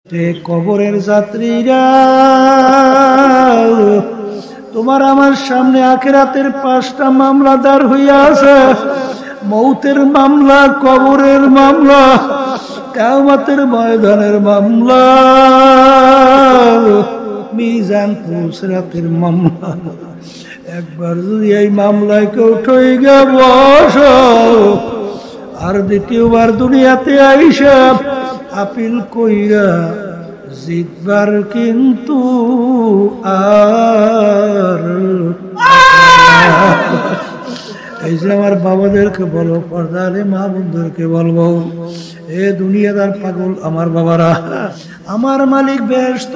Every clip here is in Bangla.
কবরের যাত্রীরা, তোমার আমার সামনে আখিরাতের 5টা মামলা দাঁড় হইয়া আছে। মৌতের মামলা, কবরের মামলা, কিয়ামতের ময়দানের মামলা, মিজান পুলসিরাতের মামলা। একবার যদি এই মামলায় কেউ ঠইগা বসো, আর দ্বিতীয়বার দুনিয়াতে আইসা আপিল কইরা জিতবার কিন্তু আর এই যে আমার বাবাদেরকে বলো, পর্দারে মা বন্ধুদেরকে বলবো, এ দুনিয়াদার পাগল আমার বাবারা, আমার মালিক বেহেশত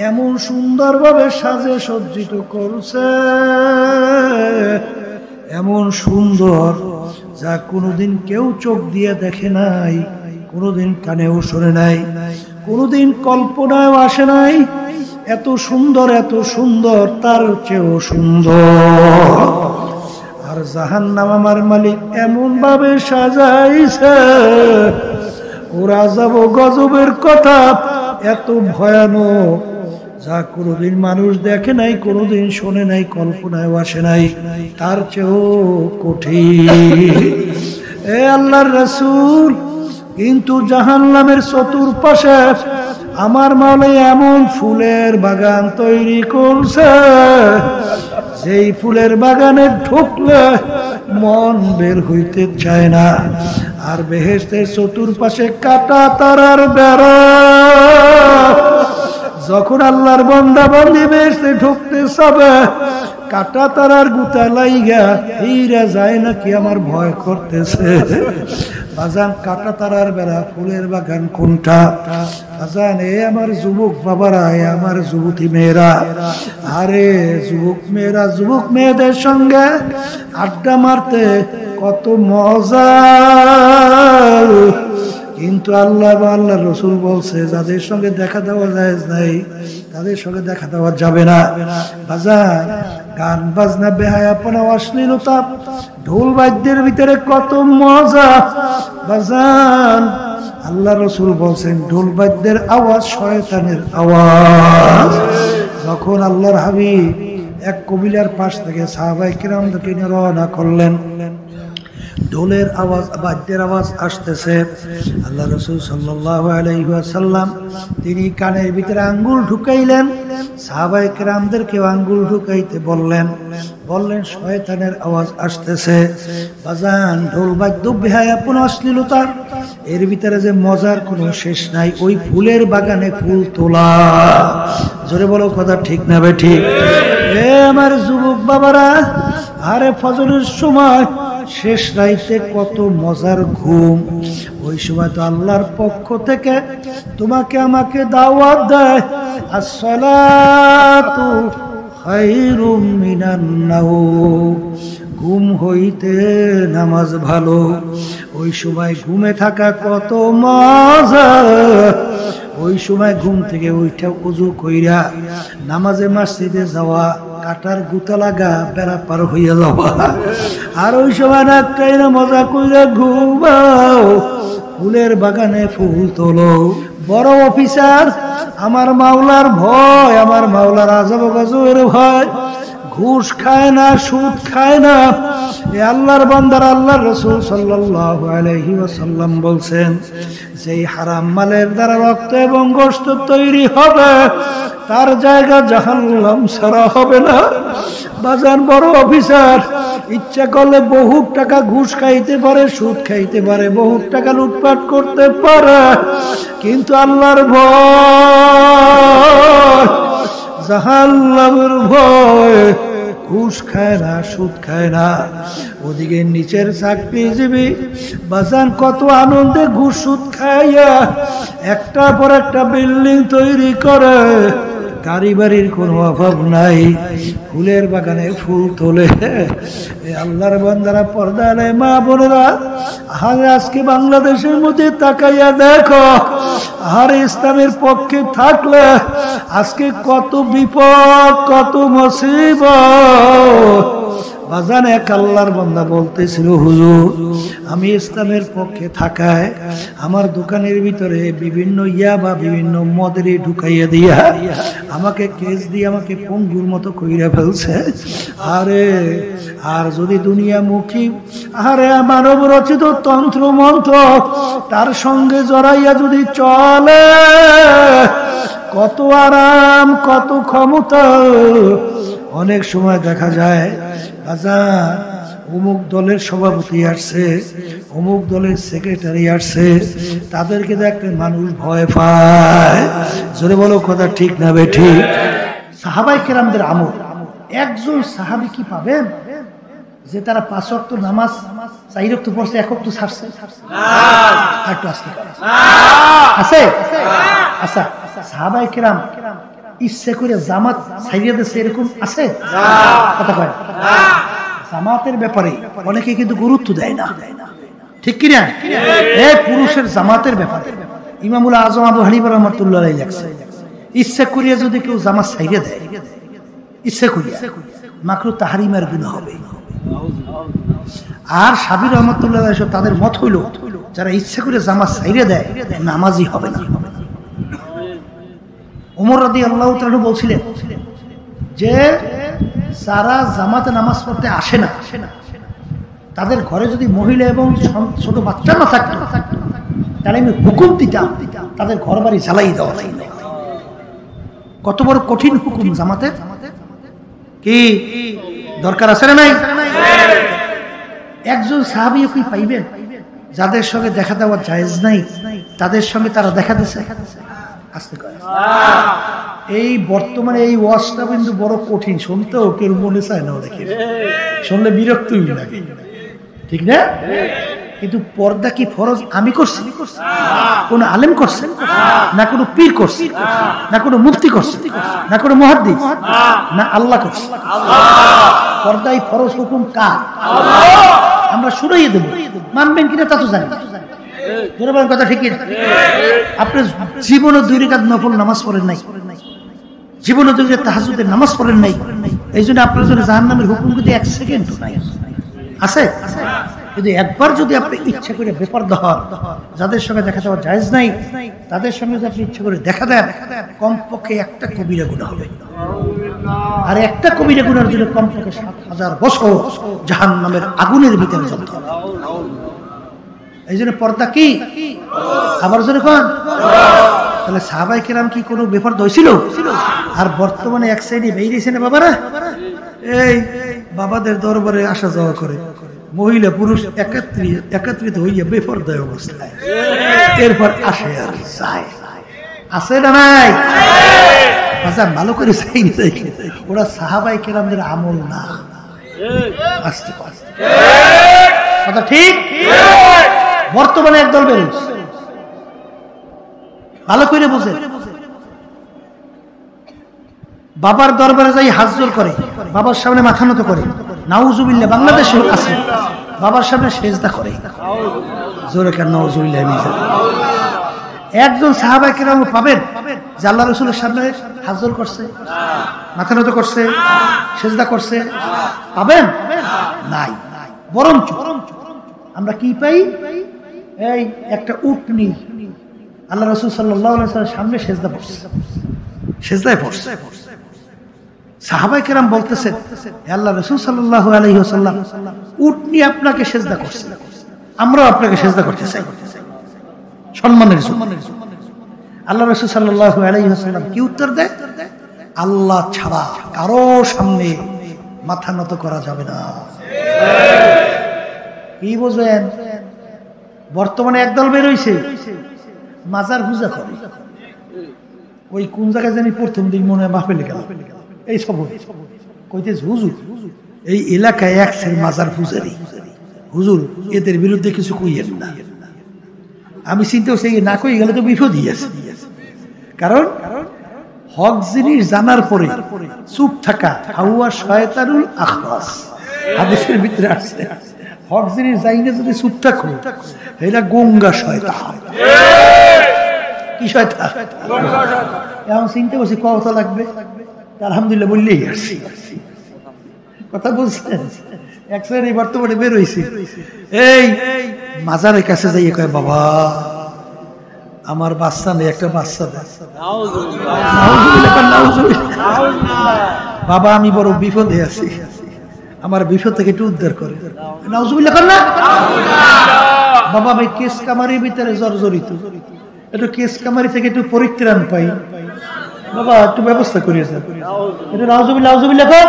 এমন সুন্দরভাবে সাজে সজ্জিত করছে, এমন সুন্দর যা কোনোদিন কেউ চোখ দিয়ে দেখে নাই, কোনোদিন কানেও শোনে নাই, কোনোদিন কল্পনায় আসে নাই। এত সুন্দর, এত সুন্দর, তার চেয়েও সুন্দর। আর জাহান্নাম আমার মালিক এমন ভাবে সাজাইছে, ওরা যাব গজবের কথা এত ভয়ানক, যা কোনোদিন মানুষ দেখে নাই, কোনোদিন শোনে নাই, কল্পনায় আসে নাই, তার চেয়েও কঠিন। এ আল্লাহর রাসূল, কিন্তু জাহান্নামের চতুর্পাশে আমার মাওলা এমন ফুলের বাগান তৈরি করছে, যেই ফুলের বাগানে ঢুকলে মন বের হইতে চায় না। আর বেহেশতের চতুর্পাশে কাটা তারার বেড়া। যখন আল্লাহর বান্দা বান্দি বেহেশতে ঢুকতে যাবে, কাটা তারার গুতা লাইগা এইরা যায় নাকি আমার ভয় করতেছে। বাজান, কাটা তারার বেড়া, ফুলের বাগান কোনটা? বাজান, এ আমার যুবক বাবারা, এ আমার যুবতী মেয়েরা, আরে যুবক মেয়েরা, যুবক মেয়েদের সঙ্গে আড্ডা মারতে কত মজা, কিন্তু আল্লাহ বা আল্লাহ রসুল বলছে, যাদের সঙ্গে দেখা দেওয়া যায় নাই, তাদের সঙ্গে দেখা দেওয়া যাবে না। বাজান, গান বাজনা, বেহায়াপনা, অশ্লীলতা, ঢোল বাদ্যের ভিতরে কত মজা। বাজান, আল্লাহ রসুল বলছেন, ঢোল বাদ্যের আওয়াজ শয়তানের আওয়াজ। যখন আল্লাহর হাবিব এক কবিলার পাশ থেকে সাহাবায়ে কিরামদেরকে নিয়ে রওনা করলেন, ঢোলের আওয়াজ, বাদ্যের আওয়াজ আসতেছে। আল্লাহ রাসূল সাল্লাল্লাহু আলাইহি ওয়াসাল্লাম তিনি কানের ভিতরে আঙ্গুল ঢুকাইলেন, সাহাবায়ে কেরামদেরকেও আঙ্গুল ঢুকাইতে বললেন। শয়তানের আওয়াজ আসতেছে। বাজান, ঢোল বাদ্য, বেহায়াপনা, অশ্লীলতা, এর ভিতরে যে মজার কোনো শেষ নাই। ওই ফুলের বাগানে ফুল তোলা, জোরে বলো কথা ঠিক না বে ঠিক? এ আমার যুবক বাবারা, আরে ফজরের সময় শেষ রাইতে কত মজার ঘুম। ওই সময় তো আল্লাহর পক্ষ থেকে তোমাকে আমাকে দাওয়াত দেয়, আসসালাতু খায়রুম মিনান নাওম, ঘুম হইতে নামাজ ভালো। ওই সময় ঘুমে থাকা কত মজা। ওই সময় ঘুম থেকে উঠে ওযু কইরা নামাজে মসজিদে যাওয়া, কাটার গুতা লাগা বেড়া পার হইয়া যাওয়া, আর ওই সময় না কাইনা মজা কইরা ঘুমাও, ফুলের বাগানে ফুল তোলো। বড় অফিসার, আমার মাওলার ভয়, আমার মাওলার আযাব গজবের ভয়, ঘুষ খায় না, সুদ খায় না। এ আল্লাহর বান্দার, আল্লাহর রাসূল সাল্লাল্লাহু আলাইহি ওয়াসাল্লাম বলছেন, যেই হারাম মালের দ্বারা রক্ত এবং গোশত তৈরি হবে, তার জায়গা জাহান্নাম ছাড়া হবে না। বাজান, বড় অফিসার ইচ্ছা করলে বহু টাকা ঘুষ খাইতে পারে, সুদ খাইতে পারে, বহু টাকা লুটপাট করতে পারে, কিন্তু আল্লাহর ভয়, জাহান্নামের ভয়, ঘুষ খায় না, সুদ খায় না। ওদিকে নিচের চাকরিজীবী বাজান কত আনন্দে ঘুষ সুদ খাইয়া একটা পর একটা বিল্ডিং তৈরি করে, গাড়ি বাড়ির কোনো অভাব নাই, ফুলের বাগানে ফুল তোলে। আল্লাহর বান্দারা, পর্দারে মা বোনেরা, আজকে বাংলাদেশের মধ্যে তাকাইয়া দেখো, আর ইসলামের পক্ষে থাকলে আজকে কত বিপদ, কত মুসিবত। বাজান এক আল্লাহর বান্দা বলতেছিল, হুজুর আমি ইসলামের পক্ষে থাকায় আমার দোকানের ভিতরে বিভিন্ন ইয়াবা বিভিন্ন মদেরি ঢুকাইয়া দিয়া আমাকে কেস দিয়ে আমাকে পঙ্গুর মতো কইরা ফেলছে। আরে আর যদি দুনিয়ামুখী আরে মানব রচিত তন্ত্র মন্ত্র তার সঙ্গে জড়াইয়া যদি চলে, কত আরাম কত ক্ষমতা। অনেক সময় দেখা যায় বাজার অমুক দলের সভাপতি আসছে, অমুক দলের সেক্রেটারি আসছে, তাদেরকে দেখলে মানুষ ভয় পায়। জোরে বলো কথা ঠিক না বেঠিক? সাহাবাই কেরামদের আমল, একজন সাহাবী কি পাবেন যে তারা 5 ওয়াক্ত নামাজ 4 ওয়াক্ত পড়ছে, 1 ওয়াক্ত ছাড়ছে? একটু আসতে আছে? আচ্ছা, সাহাবাই কেরাম ইচ্ছে করে জামাত ছাইড়িয়ে দিয়েছে এরকম আছে? কথা কয় জামাতের ব্যাপারে অনেকে কিন্তু গুরুত্ব দেয় না, ঠিক কিনা? এই পুরুষের জামাতের ব্যাপারে ইমামুল আজম আবু হানিফা রাহমাতুল্লাহ আলাইহি লেখছে, ইচ্ছে করিয়া যদি কেউ জামাত ছাইড়ে দেয়, ইচ্ছে করিয়া মাকরুহ তাহরিমের গুনাহ হবে। আর সাবির রহমাতুল্লাহ আলাইহি তাদের মত হইল যারা ইচ্ছে করে জামাত ছাইড়ে দেয় নামাজি হবে না। ওমর রাদিয়াল্লাহু তাআলা বলছিলেন যে যারা জামাতে নামাজ পড়তে আসে না তাদের ঘরে যদি মহিলা এবং ছোট বাচ্চা না থাকতো তাহলে আমি হুকুম দিতাম তাদের ঘর বাড়ি জ্বালাই দেওয়া। কত বড় কঠিন হুকুম জামাতের, কি দরকার আছে না নাই? একজন সাহাবী কি পাইবেন যাদের সঙ্গে দেখা দেওয়া জায়েজ নাই, তাদের সঙ্গে তারা দেখা দিচ্ছে। আসতে কয় এই বর্তমানে এই ওয়াজটা কিন্তু বড় কঠিন, শুনতেও কেউ মনে চায় না, দেখে শুনলে বিরক্তই লাগে, ঠিক না? কিন্তু পর্দা কি ফরজ আমি করছি? কোন আলেম করছে না, কোন পীর করছে না, কোন মুফতি করছে না, কোন মুহাদ্দিস না, আল্লাহ করছে। পর্দাই ফরজ হুকুম কার? আমরা শুনাইয়ে দেব, মানবেন কিনা তা তো জানি না। কথা ঠিক না? আপনি জীবনে 2 রাকাত নফল নামাজ পড়েন নাই, জীবনে 2 রাকাত তাহাজ্জুদের নামাজ পড়েন নাই, এই জন্য আপনার জন্য জাহান্নামের হুকুম কিন্তু 1 সেকেন্ড নাই আছে। যদি একবার যদি আপনি ইচ্ছা করে বেপরদা হন, যাদের সঙ্গে দেখা যাওয়া জায়েজ নাই তাদের সঙ্গে যদি আপনি ইচ্ছা করে দেখা দেন, কমপক্ষে একটা কবিরা গুনাহ হবে। আর একটা কবিরা গুনার জন্য কমপক্ষে 7000 বছর জাহান্নামের আগুনের ভিতরে জ্বলতে হবে। এই জন্য পর্দা কি? আবার জোরে কোন? তাহলে সাহাবায়ে কেরাম কি কোনো বেপরদা হইছিল? আর বর্তমানে এক সাইডে বেরিয়েছে না বাবারা, এই বাবাদের দরবারে আসা যাওয়া করে মহিলা পুরুষ একত্রিত হইয়া বেপরদায় অবস্থায়, এরপর আসে আর যায়, আছে না নাই? আচ্ছা ভালো করে চাই, ওরা সাহাবায়ে কেরামদের আমল না। আস্তে আস্তে কথা ঠিক? বর্তমানে একদল বেরিয়েছে, ভালো করে বুঝে। বাবার দরবারে যাই হাত জোড় করে, বাবার সামনে মাথা নত করে, নাউজুবিল্লাহ বাংলাদেশে আছে, বাবার সামনে সেজদা করে, জোরে কেন নাউজুবিল্লাহ। একজন সাহাবায়ে কেরাম পাবেন যে আল্লাহ রাসূলের সামনে হাত জোড় করছে, মাথা নত করছে, সেজদা করছে? পাবেন? নাই। বরঞ্চ আমরা কি পাই? এই একটা উটনি আল্লাহ রাসূল সাল্লাল্লাহু আলাইহি ওয়াসাল্লামের সামনে সেজদা করছে, সেজদায় পড়ছে। সাহাবায়ে কেরাম বলতেছেন, হে আল্লাহর রাসূল সাল্লাল্লাহু আলাইহি ওয়াসাল্লাম, উটনি আপনাকে সেজদা করছে, আমরাও আপনাকে সেজদা করতে চাই সম্মানের জন্য। আল্লাহর রাসূল সাল্লাল্লাহু আলাইহি ওয়াসাল্লাম কি উত্তর দেয়? আল্লাহ ছাড়া কারো সামনে মাথা নত করা যাবে না। কি বোঝেন? বর্তমানে একদল বের হইছে মাজার পূজা করে, ওই কোন জায়গায় জানি প্রথম দিন মনে হয় মাহফিলে গেল, এই সব কইতেছে হুজুর এই এলাকায় এক শ্রেণী মাজার পূজারি, হুজুর এদের বিরুদ্ধে কিছু কইয়েন না। আমি চিন্তা করছি না কই গেলে তো বিপদই আছে, কারণ হক জিনিস জানার পরে চুপ থাকা হাওয়া শয়তানুল আখরাস, হাদিসের ভিতরে আছে হক জিনিস জাইনে যদি চুপ থাকো এটা গঙ্গা শয়তান। কি শয়তান? এখন চিন্তা করছি কত লাগবে, আলহামদুলিল্লাহ বললেই আসছি, কথা বলছেন। এক শ্রেণী বর্তমানে বের হইছে, এই মাজারের কাছে যাইয়ে কয়, বাবা আমার বাচ্চা নেই, একটা বাচ্চা দেয়। বাবা আমি বড় বিপদে আছি, আমার বিপদ থেকে একটু উদ্ধার করে। নাউজুবিল্লাহ কর না। বাবা আমি কেস কামারির ভিতরে জর্জরিত, একটু কেস কামারি থেকে একটু পরিত্রাণ পাই, বাবা একটু ব্যবস্থা করিয়ে যান। এটা নাউজুবিল্লাহ, নাউজুবিল্লাহ কর।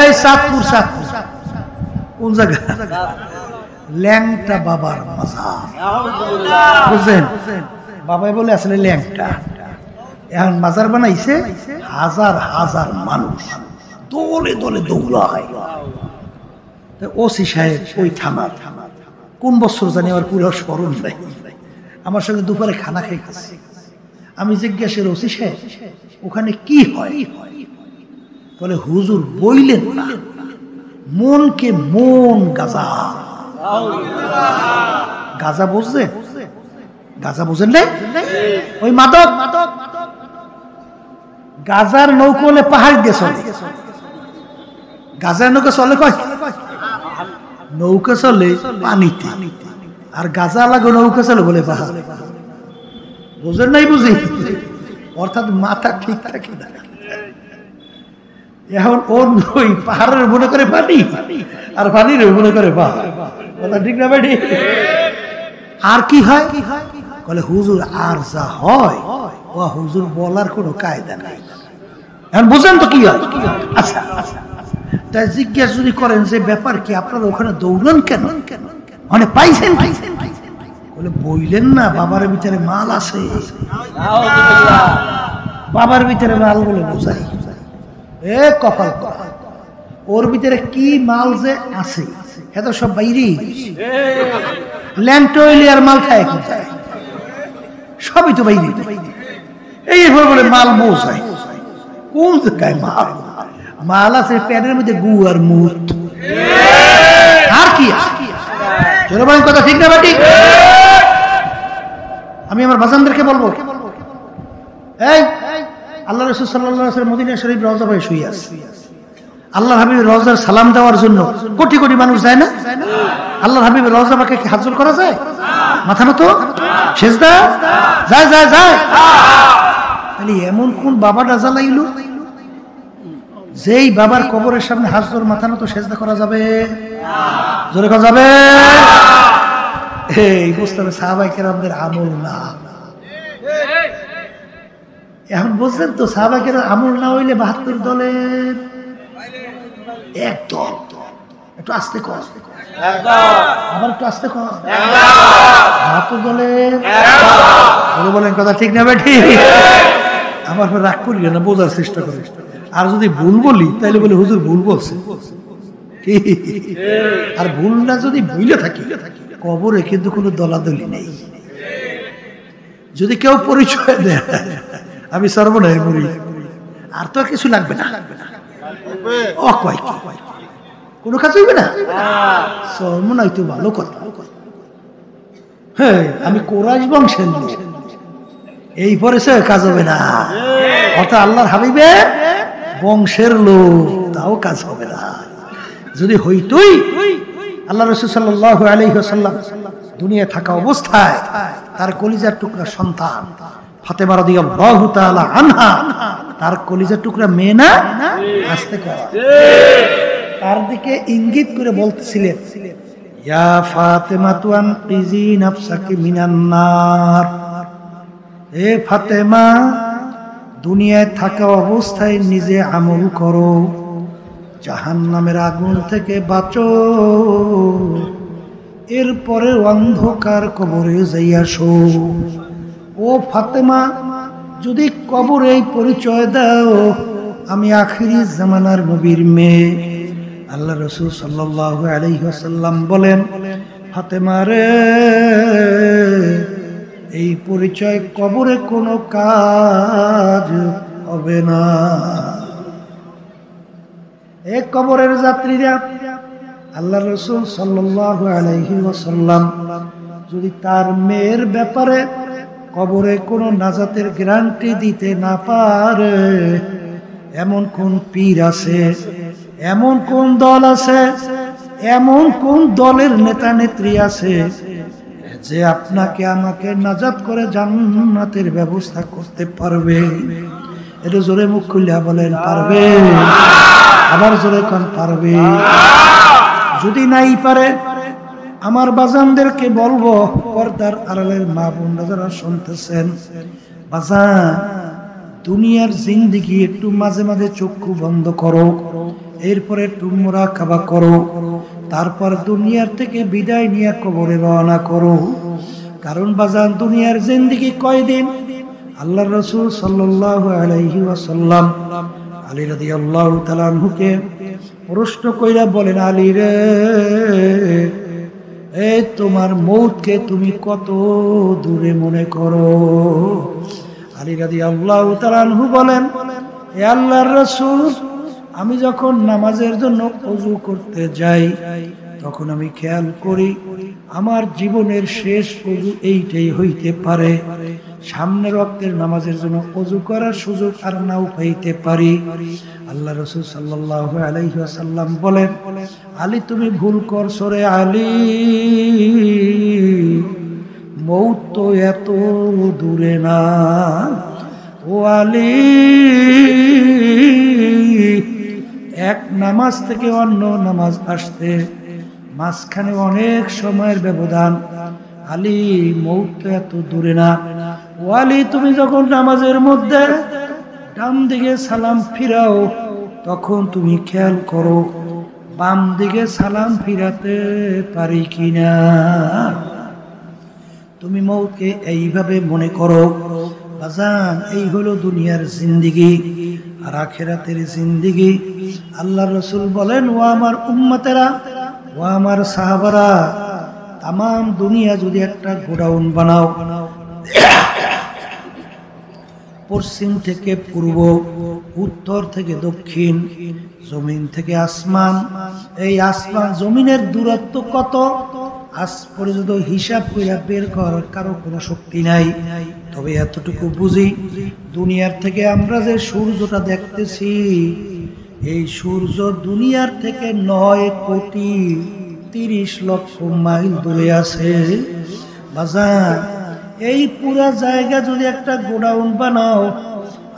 এই সাতপুর, সাতপুর কোন জায়গা? ল্যাংটা বাবার মাজার, বুঝছেন? বাবাই বলে আসলে ল্যাংটা। এখন মাজার বানাইছে, হাজার হাজার মানুষ দলে দলে দৌড়ায়। ওসি সাহেব ওই থানার, কোন বছর জানি আমার পুরো স্মরণ নাই, আমার সঙ্গে দুপুরে খানা খাইতেছে। আমি জিজ্ঞাসা, ওসি সাহেব ওখানে কি হয়? বলে হুজুর বইলেন না, মনকে মন গাজা। গাজা বুঝলেন? গাজা বুঝেন নাই? ওই মাদক, গাজার নৌকা হলে পাহাড় দিয়ে চলে, গাজার নৌকা চলে কয়, নৌকা চলে পানিতে, আর গাজা লাগে নৌকা চলে বলে পাহাড়। বুঝেন নাই? বুঝি, অর্থাৎ মাথা ঠিক থাকে না। এখন ওই পাহাড়ের মনে করে পানি, আর পানির মনে করে পাহাড়। কথা ঠিক না বেটি? আর কি হয়? বলে হুজুর আর যা হয় ও হুজুর বলার কোনো কায়দা নাই। এখন বুঝেন তো কি হয়? আচ্ছা, তাই জিজ্ঞাসা যদি করেন যে ব্যাপার কি, আপনারা ওখানে দৌড়ান কেন, মানে পাইছেন? বলে বইলেন না, বাবার ভিতরে মাল আছে। বাবার ভিতরে মাল বলে বোঝাই, এ কপাল কপাল, ওর ভিতরে কি মাল যে আছে এত সব বাইরে। ল্যান্টোইলিয়ার মাল খায় কোথায়? সবই তো বাইরে। এই বলে মাল বোঝায়, কোন জায়গায় মাল? মাল আছে প্যানের মধ্যে গু আর মুত, আর কি কথা ঠিক না বাটি? আমি আমার বাজানদেরকে বলবো, এই আল্লাহ রাসূল সাল্লাল্লাহু আলাইহি ওয়াসাল্লাম মদিনা শরীফ রওজা ভাই শুয়ে আছে, আল্লাহ হাবিবের রওজার সালাম দেওয়ার জন্য কোটি কোটি মানুষ যায় না? আল্লাহ হাবিবের রওজা পাকে কি হাত জোড় করা যায়? মাথা নত, সেজদা যায় যায় যায়। তাহলে এমন কোন বাবা ডাজা লাইল যেই বাবার কবরের সামনে হাত জোড় মাথা নত সেজদা করা যাবে? জোরে করা যাবে? এই বুঝতে হবে সাহাবায়ে কেরামদের আমল না। এখন বুঝলেন তো, সাহাবায়ে কেরাম আমল না হইলে ৭২ দলের এক দল। একটু আস্তে কর, আবার একটু আস্তে কর। ৭২ দলের বলেন কথা ঠিক না বেঠি? আমার রাগ করি না, বোঝার চেষ্টা করি। আর যদি ভুল বলি তাহলে বলে হুজুর ভুল বলছে। আর ভুল না যদি ভুলে থাকি, কবরে কিন্তু কোনো দলাদলি নেই। যদি কেউ পরিচয় দেয় আমি সর্বনাশ মরি, আর তো কিছু লাগবে না, ও কয় কোনো কাজ হইবে না, সর্বনাশ তো ভালো কথা। হ্যাঁ আমি কোরাইশ বংশের লোক, এই পরিচয় কাজ হবে না। অর্থাৎ আল্লাহর হাবিবের বংশের লোক, তাও কাজ হবে না। যদি হইতই আল্লাহ রাসূল সাল্লাল্লাহু আলাইহি ওয়াসাল্লাম দুনিয়ায় থাকা অবস্থায় তার কলিজার টুকরা সন্তান ফাতেমা রাদিয়াল্লাহু তাআলা আনহা, তার কলিজার টুকরা মেয়ে না, আস্তে করে তার দিকে ইঙ্গিত করে বলতেছিলেন, ইয়া ফাতেমা তু আনকিজি নাফসাকি মিনান নার, হে ফাতেমা দুনিয়ায় থাকা অবস্থায় নিজে আমল করো, জাহান্নামের আগুন থেকে বাঁচো, এরপরে অন্ধকার কবরে যাইয়াছো। ও ফাতেমা যদি কবরে পরিচয় দাও আমি আখিরি জামানার নবীর মেয়ে। আল্লাহ রাসূল সাল্লাল্লাহু আলাইহি ওয়াসাল্লাম বলেন, ফাতেমা রে এই পরিচয় কবরে কোনো কাজ হবে না। এক কবরের যাত্রীরা আল্লাহ রাসূল সাল্লাল্লাহু আলাইহি ওয়াসাল্লাম যদি তার মেয়ের ব্যাপারে কবরে কোনো নাজাতের গ্যারান্টি দিতে না পারে, এমন কোন পীর আছে এমন কোন দল আছে, এমন কোন দলের নেতা নেত্রী আছে যে আপনাকে আমাকে নাজাত করে জান্নাতের ব্যবস্থা করতে পারবে? এটা জোরে মুখ খুলিয়া বলেন, পারবে? আবার জোরে কোন পারবে? যদি নাই পারে আমার বাজানদেরকে বলবো, পর্দার আড়ালের মা বোনরা যারা শুনতেছেন, বাজান দুনিয়ার জিন্দেগি একটু মাঝে মাঝে চক্ষু বন্ধ করো, এরপরে একটু মুরাকাবা করো, তারপর দুনিয়ার থেকে বিদায় নিয়ে কবরে রওনা করো। কারণ বাজান দুনিয়ার জিন্দেগি কয়দিন? আল্লাহর রাসূল সাল্লাল্লাহু আলাইহি ওয়াসাল্লাম আলী রাদিয়াল্লাহু তাআলা আনহুকে প্রশ্ন কইরা বলেন, আলী রে, এই তোমার মৌতকে তুমি কত দূরে মনে করো? আলী রাদিয়াল্লাহু তাআলা আনহু বলেন, হে আল্লাহর রাসূল, আমি যখন নামাজের জন্য ওযু করতে যাই তখন আমি খেয়াল করি আমার জীবনের শেষ ওযু এইটাই হইতে পারে, সামনের ওয়াক্তের নামাজের জন্য ওযু করার সুযোগ আর নাও পাইতে পারি। আল্লাহ রাসূল সাল্লাল্লাহু আলাইহি ওয়াসাল্লাম বলেন, আলী তুমি ভুল করছো রে আলী, মৌত তো এত দূরে না। ও আলী, এক নামাজ থেকে অন্য নামাজ আসতে মাঝখানে অনেক সময়ের ব্যবধান। আলী, মৌত তো এত দূরে না। ও আলী, তুমি যখন নামাজের মধ্যে ডান দিকে সালাম ফিরাও তখন তুমি খেয়াল করো বাম দিকে সালাম ফিরাতে পারি কিনা। তুমি মৌতকে এইভাবে মনে করো। বাজান, এই হলো দুনিয়ার জিন্দেগি আর আখিরাতের জিন্দেগি। আল্লাহর রাসূল বলেন, ও আমার উম্মতেরা, ও আমার সাহাবারা, তাম দুনিয়া যদি একটা গোডাউন বানাও, পশ্চিম থেকে পূর্ব, উত্তর থেকে দক্ষিণ, জমিন থেকে আসমান, এই আসমান জমিনের দূরত্ব কত আজ পর্যন্ত হিসাব করে বের করার কারো কোনো শক্তি নাই। তবে এতটুকু বুঝি, দুনিয়ার থেকে আমরা যে সূর্যটা দেখতেছি, এই সূর্য দুনিয়ার থেকে 9,30,00,000 মাইল দূরে আছে। বাজার, এই পুরা জায়গা যদি একটা গোডাউন বানাও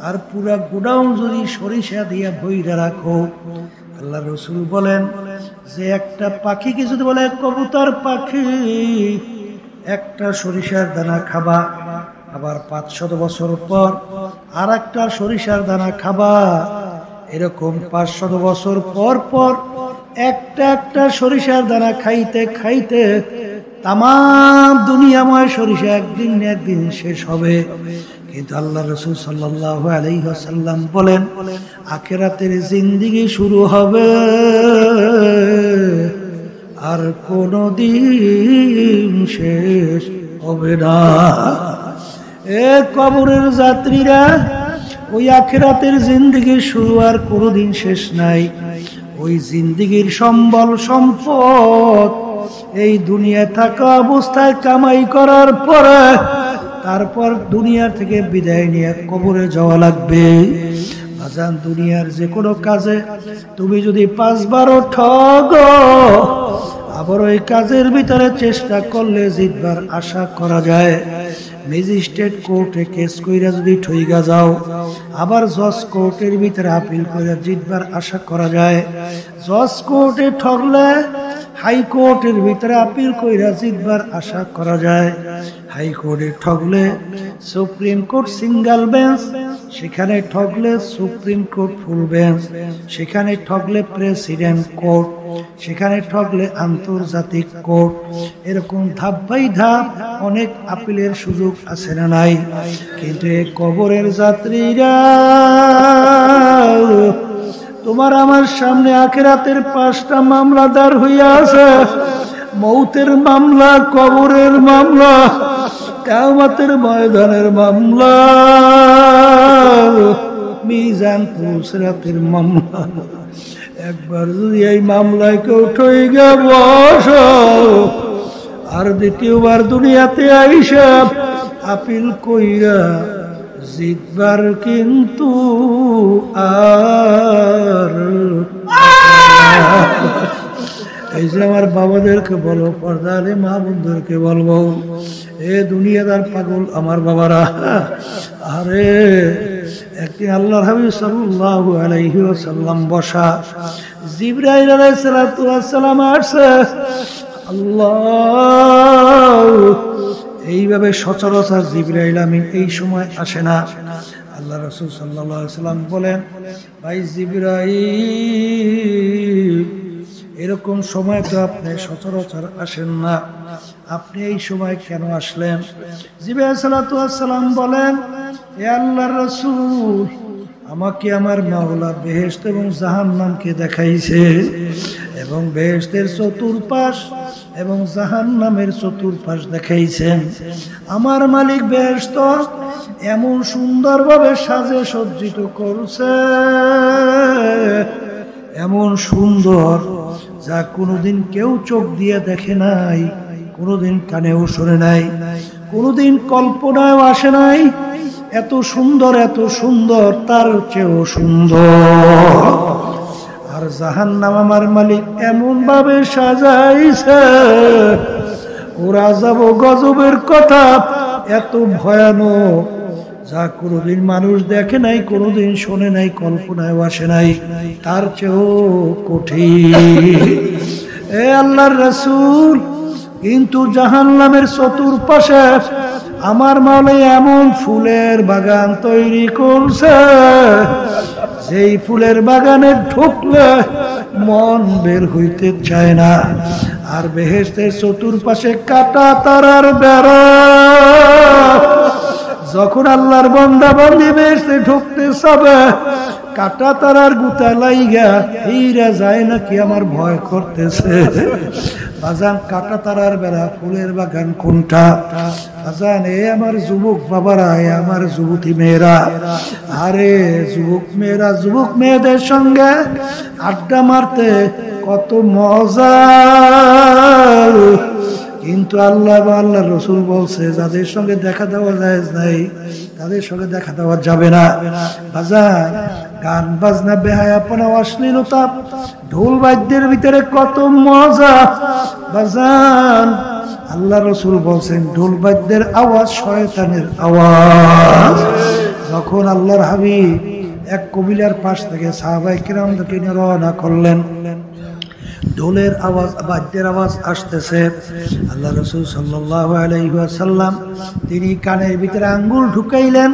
আর পুরা গোডাউন যদি সরিষা দিয়া বইরা রাখো, আল্লাহ রাসূল বলেন যে একটা পাখিকে যদি বলে, কবুতর পাখি একটা সরিষার দানা খাবা, আবার 500 বছর পর আর একটা সরিষার দানা খাবা, এরকম 500 বছর পর পর একটা একটা সরিষার দানা খাইতে খাইতে তাম দুনিয়াময় সরিষা একদিন না একদিন শেষ হবে। কিন্তু আল্লাহ রাসূল সাল্লাল্লাহু আলাইহি ওয়াসাল্লাম বলেন, আখিরাতের জিন্দেগি শুরু হবে আর কোনদিন শেষ হবে না। এ কবরের যাত্রীরা, ওই আখিরাতের জিন্দেগি শুরু আর কোনদিন শেষ নাই। ওই জিন্দেগির সম্বল সম্পদ এই দুনিয়ায় থাকা অবস্থায় কামাই করার পরে তারপর দুনিয়া থেকে বিদায় নিয়ে কবরে যাওয়া লাগবে। বাজান, দুনিয়ার যে কোনো কাজে তুমি যদি 5-12 ঠগো, আবার ওই কাজের ভিতরে চেষ্টা করলে জিতবার আশা করা যায়। ম্যাজিস্ট্রেট কোর্টে কেস কইরা যদি ঠইগা যাও, আবার জজ কোর্টের ভিতরে আপিল কইরা জিতবার আশা করা যায়। জজ কোর্টে ঠগলে হাইকোর্টের ভিতরে আপিল কইরা জিতবার আশা করা যায়। হাইকোর্টে ঠগলে সুপ্রিম কোর্ট সিঙ্গেল বেঞ্চ, সেখানে ঠগলে সুপ্রিম কোর্ট ফুল বেঞ্চ, সেখানে ঠগলে প্রেসিডেন্ট কোর্ট, সেখানে ঠগলে আন্তর্জাতিক কোর্ট। এরকম ধাপ বাই ধাপ অনেক আপিলের সুযোগ আছে না নাই? কিন্তু কবরের যাত্রীরা, তোমার আমার সামনে আখিরাতের 5টা মামলা দাঁড় হইয়া আছে। মৌতের মামলা, কবরের মামলা, কিয়ামতের ময়দানের মামলা, মিজান পুসরাতের মামলা। একবার যদি এই মামলায় কেউ ঠইগা বসো, আর দ্বিতীয়বার দুনিয়াতে আইসা আপিল কইরা জিতবার কিন্তু আর এই যে আমার বাবাদেরকে বলো, পর্দারে মা বোনদেরকে বলবো, এ দুনিয়াদার পাগল আমার বাবারা, আরে একদিন আল্লাহর হাবিব সাল্লাল্লাহু আলাইহি ওয়াসাল্লাম বসা, জিবরাইল আলাইহিস সালাতু ওয়াস সালাম আসছে। আল্লাহ, এইভাবে সচরাচর জিবরাইল আমিন এই সময় আসে না। আল্লাহ রাসূল সাল্লাল্লাহু আলাইহি ওয়াসাল্লাম বলেন, ভাই জিবরাইল, এরকম সময় তো আপনি সচরাচর আসেন না, আপনি এই সময় কেন আসলেন? জিবরাইল সাল্লাল্লাহু আলাইহি ওয়াসাল্লাম বলেন, হে আল্লাহর রাসূল, আমাকে আমার মাওলা বেহেশত এবং জাহান্নামকে দেখাইছে, এবং বেহেশতের চতুর্পাশ এবং জাহান্নামের চতুর্পাশ দেখাইছেন। আমার মালিক বেহেশত এমন সুন্দরভাবে সাজে সজ্জিত করছে, এমন সুন্দর যা কোনোদিন কেউ চোখ দিয়ে দেখে নাই, কোনোদিন কানেও শোনে নাই, কোনোদিন কল্পনায়ও আসে নাই। এত সুন্দর, এত সুন্দর, তার চেয়েও সুন্দর। আর জাহান্নাম আমার মালিক এমন ভাবে সাজাইছে, ওর আযাব ও গজবের কথা এত ভয়ানক যা কোনোদিন মানুষ দেখে নাই, কোনোদিন শোনে নাই, কল্পনায়ও আসে নাই, তার চেয়েও কঠিন। এ আল্লাহর রাসূল, কিন্তু জাহান্নামের চতুর্পাশে আমার মাওলা এমন ফুলের বাগান তৈরি করছে, যেই ফুলের বাগানে ঢুকলে মন বের হইতে চায় না। আর বেহেশতের চতুর্পাশে কাটা তারার বেড়া, যখন আল্লাহর বান্দা বান্দি বেহেশতে ঢুকতে চাবে, কাটা তারার গুতা লাইগা এইরা যায় নাকি আমার ভয় করতেছে। বাজান, কাটা তারার বেড়া ফুলের বাগান কোনটা? বাজান, এ আমার যুবক বাবারা, এ আমার যুবতী মেয়েরা, আরে যুবক মেয়েরা, যুবক মেয়েদের সঙ্গে আড্ডা মারতে কত মজা, কিন্তু আল্লাহ বা আল্লাহর রাসূল বলছে, যাদের সঙ্গে দেখা দেওয়া যায় নাই, তাদের সঙ্গে দেখা দেওয়া যাবে না। বাজান, গান বাজনা, বেহায়াপনা, অশ্লীলতা, ঢোল বাদ্যের ভিতরে কত মজা। বাজান, আল্লাহ রাসূল বলছেন, ঢোল বাদ্যের আওয়াজ শয়তানের আওয়াজ। যখন আল্লাহর হাবিব এক কবিলার পাশ থেকে সাহাবায়ে কিরামদেরকে নিয়ে রওনা করলেন, ঢোলের আওয়াজ, বাদ্যের আওয়াজ আসতেছে। আল্লাহ রাসূল সাল্লাল্লাহু আলাইহি ওয়াসাল্লাম তিনি কানের ভিতরে আঙ্গুল ঢুকাইলেন,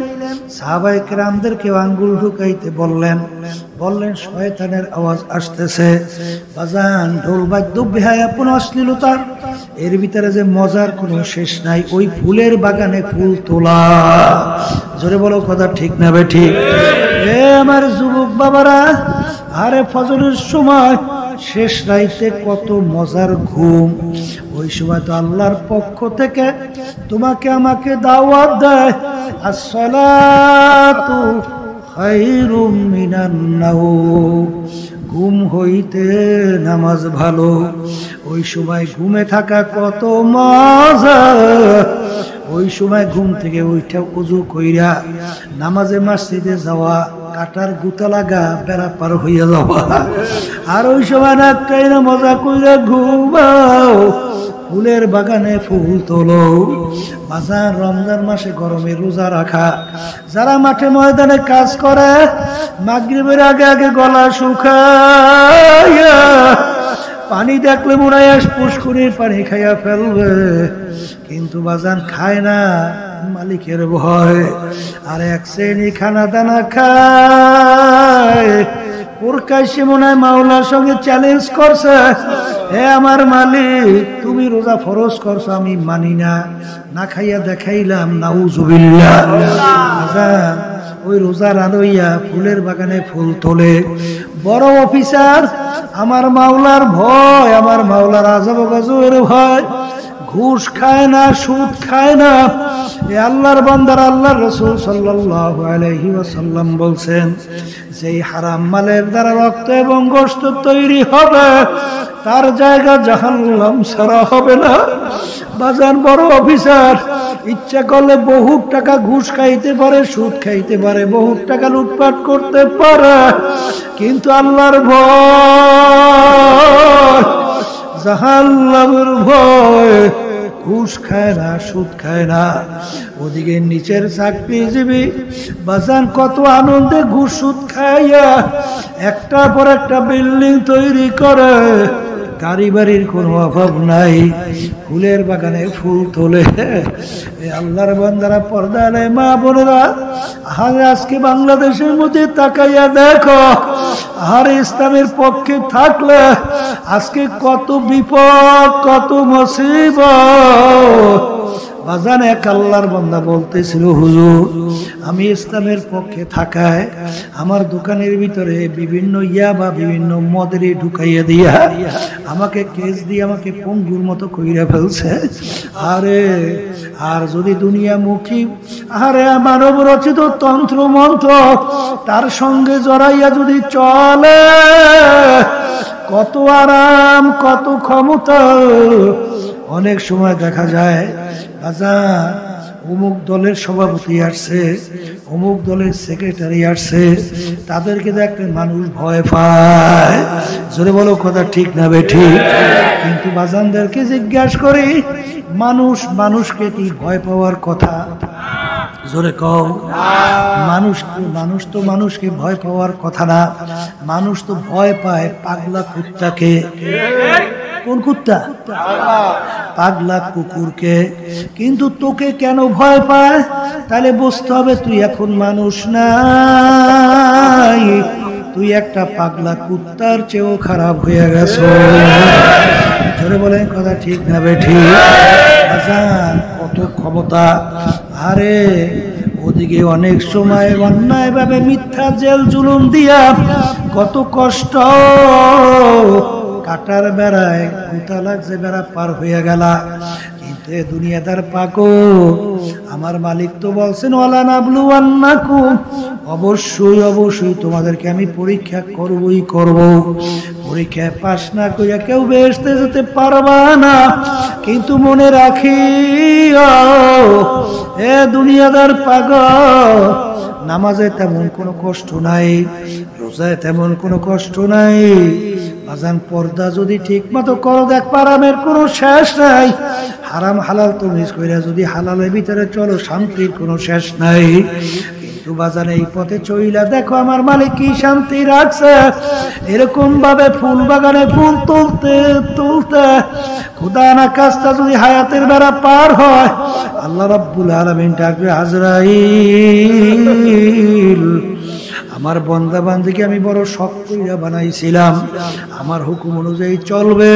সাহাবায়ে কেরামদেরকে আঙ্গুল ঢুকাইতে বললেন, শয়তানের আওয়াজ আসতেছে। বাজান, ঢোল বাদ্য, বেহায়াপনা, অশ্লীলতা, এর ভিতরে যে মজার কোনো শেষ নাই। ওই ফুলের বাগানে ফুল তোলা, জোরে বলো কথা ঠিক না বেঠিক? এ আমার যুবক বাবারা, আরে ফজরের সময় শেষ রাইতে কত মজার ঘুম। ওই সময় তো আল্লাহর পক্ষ থেকে তোমাকে আমাকে দাওয়াত দেয়, আসসালাতু খায়রুম মিনান নাওম, ঘুম হইতে নামাজ ভালো। ওই সময় ঘুমে থাকা কত মজা। ওই সময় ঘুম থেকে ওইটা উযু কইরা নামাজে মসজিদে যাওয়া, কাটার গুতা লাগা বেড়া পার হইয়া যাওয়া, আর ওই সময় না কাইনা মজা কইরা ঘুমাও, ফুলের বাগানে ফুল তোলো। বাজার, রমজান মাসে গরমে রোজা রাখা, যারা মাঠে ময়দানে কাজ করে, মাগরিবের আগে আগে গলা শুকায়া পানি দেখলে মনে হয় পুষ্করির পানি খাইয়া ফেলবে, কিন্তু বাজান খায় না, মালিকের ভয়। আর এক শ্রেণী খানা দানা খায়, ওর কাছে মনে হয় মাওলার সঙ্গে চ্যালেঞ্জ করছে, হে আমার মালিক, তুমি রোজা ফরজ করছো, আমি মানি না, না খাইয়া দেখাইলাম, নাউজুবিল্লাহ। বাজান, ওই রোজা রানইয়া ফুলের বাগানে ফুল তোলে। বড় অফিসার, আমার মাওলার ভয়, আমার মাওলার আযাব গজবের ভয়, ঘুষ খায় না, সুদ খায় না। এ আল্লাহর বান্দারা, আল্লাহর রাসূল সাল্লাল্লাহু আলাইহি ওয়াসাল্লাম বলছেন, যেই হারাম মালের দ্বারা রক্ত এবং গোশত তৈরি হবে তার জায়গা জাহান্নাম ছাড়া হবে না। বাজার বড় অফিসার ইচ্ছা করলে বহু টাকা ঘুষ খাইতে পারে, সুদ খাইতে পারে, বহু টাকা লুটপাট করতে পারে, কিন্তু আল্লাহর ভয়, জাহান্নামের ভয়, ঘুষ খায় না, সুদ খায় না। ওদিকে নিচের চাকরিজীবী বাজান কত আনন্দে ঘুষ সুদ খাইয়া একটার পর একটা বিল্ডিং তৈরি করে, গাড়ি বাড়ির কোনো অভাব নাই, ফুলের বাগানে ফুল তোলে। আল্লাহর বান্দারা, পর্দায় মা বোনেরা, আর আজকে বাংলাদেশের মধ্যে তাকাইয়া দেখো, আর ইসলামের পক্ষে থাকলে আজকে কত বিপদ, কত মুসিবত। বাজান এক আল্লাহর বান্দা বলতেছিল, হুজুর আমি ইসলামের পক্ষে থাকায় আমার দোকানের ভিতরে বিভিন্ন ইয়াবা, বিভিন্ন মদেরি ঢুকাইয়া দিয়া আমাকে কেস দিয়ে আমাকে পঙ্গুর মতো কইরা ফেলছে। আরে আর যদি দুনিয়ামুখী, আরে মানব রচিত তন্ত্র মন্ত্র তার সঙ্গে জড়াইয়া যদি চলে, কত আরাম, কত ক্ষমতা। অনেক সময় দেখা যায় বাজার অমুক দলের সভাপতি আসছে, অমুক দলের সেক্রেটারি আসছে, তাদেরকে দেখলে মানুষ ভয় পায়। জোরে বলো কথা ঠিক না বেঠিক? কিন্তু বাজানদেরকে জিজ্ঞাসা করি, মানুষকে কি ভয় পাওয়ার কথা? জোরে কও। মানুষ তো মানুষকে ভয় পাওয়ার কথা না। মানুষ তো ভয় পায় পাগলা কুত্তাকে। কোন কুত্তা? পাগলা কুকুরকে। কিন্তু তোকে কেন ভয় পায়? তাহলে বুঝতে হবে তুই এখন মানুষ নাই, তুই একটা পাগলা কুত্তার চেয়েও খারাপ হয়ে গেছ। জোরে বলেন কথা ঠিক না বেঠিক? কত ক্ষমতা! আরে ওদিকে অনেক সময় অন্যায় ভাবে মিথ্যা জেল জুলুম দিয়া কত কষ্ট, কাটার বেড়ায় গুতা লাগছে, বেড়া পার হয়ে গেলা। কিন্তু দুনিয়াদার পাকো, আমার মালিক তো বলছেন, ওয়ালা নাবলুওয়ান্নাকুম, অবশ্যই অবশ্যই তোমাদেরকে আমি পরীক্ষা করবই করব। পরীক্ষায় পাশ না করিয়া কেউ বেহেশতে যেতে পারবা না। কিন্তু মনে রাখিও, এ দুনিয়াদার পাগল, নামাজে তেমন কোনো কষ্ট নাই, রোজায় তেমন কোনো কষ্ট নাই। বাজান পর্দা যদি ঠিক মতো করো, দেখ আরামের কোনো শেষ নাই। হারাম হালাল তো মিস কইরা যদি হালালের ভিতরে চলো, শান্তির কোনো শেষ নাই। কিন্তু বাজান এই পথে চইলা দেখো আমার মালিক কি শান্তি রাখছে। এরকম ভাবে ফুল বাগানে ফুল তুলতে তুলতে খুদা না কাজটা যদি হায়াতের বেড়া পার হয়, আল্লাহ রাব্বুল আলামিন ডাকবে, আজরাইল, আমার বান্দা বান্দিকে আমি বড় শখ কইরা বানাইছিলাম, আমার হুকুম অনুযায়ী চলবে,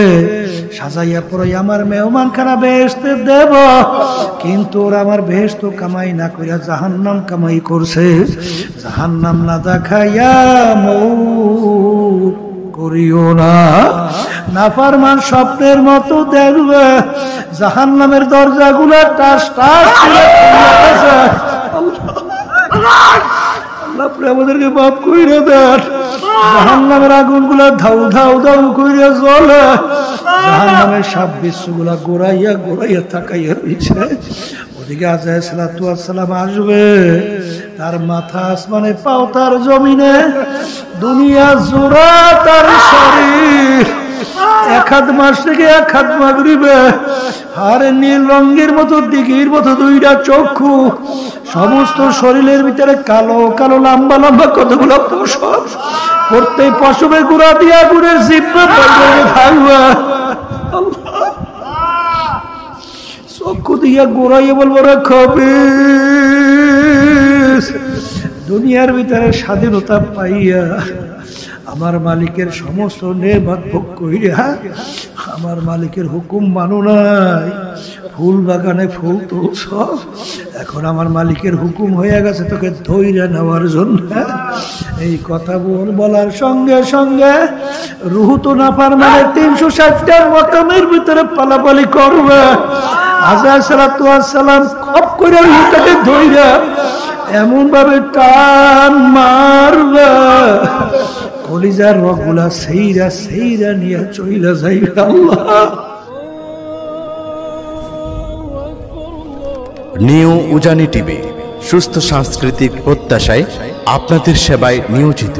সাজাইয়া পড়াই আমার মেহমান খানা বেহেশতে দেব। কিন্তু ওরা আমার বেহেশত কামাই না কইরা জাহান্নাম কামাই করছে। জাহান্নাম না দেখাইয়া মৌত করিও না। নাফরমান স্বপ্নের মতো দেখবে জাহান্নামের দরজাগুলো টাস টাস করে খুলে গেছে। আপনি আমাদেরকে মাফ কইরা দেন। জাহান্নামের আগুনগুলা ধাউ ধাউ ধাউ কইরা জ্বলে, জাহান্নামের সাপ বিচ্ছুগুলা গোড়াইয়া গোড়াইয়া তাকাইয়া রয়েছে। ওদিকে আজাইর সালাতু ওয়াস সালাম আসবে, তার মাথা আসমানে, পাও তার জমিনে, দুনিয়া জোড়া তার শরীর। এক হাত মাস থেকে এক হাত মাগরিবে, আর নীল রঙের মতো দিঘির মতো দুইটা চক্ষু, সমস্ত শরীরের ভিতরে কালো কালো লম্বা লম্বা কতগুলো পশম, প্রত্যেক পশমে গুড়া দিয়া গুড়ে জিব্বা থাকবা, চক্ষু দিয়া গোড়াইয়ে বলবো রে খবিস। দুনিয়ার ভিতরে স্বাধীনতা পাইয়া আমার মালিকের সমস্ত নেয়ামত ভোগ কইরা আমার মালিকের হুকুম মানো নাই, ফুল বাগানে ফুল তুলছ, এখন আমার মালিকের হুকুম হয়ে গেছে তোকে ধইরা নেওয়ার জন্য। এই কথা বলার সঙ্গে সঙ্গে রুহু তো না পারমানে 360টার মকামের ভিতরে পালাপালি করবে। আযরাইল সালাতু ওয়াস সালাম খপ করে রুহটাকে ধইরা এমন ভাবে টান মারবে, কলিজার রগগুলা সেইরা সেইরা নিয়ে চইলা যাইবে। আল্লাহ। নিউ উজানি টিভি, সুস্থ সাংস্কৃতিক প্রত্যাশায় আপনাদের সেবায় নিয়োজিত।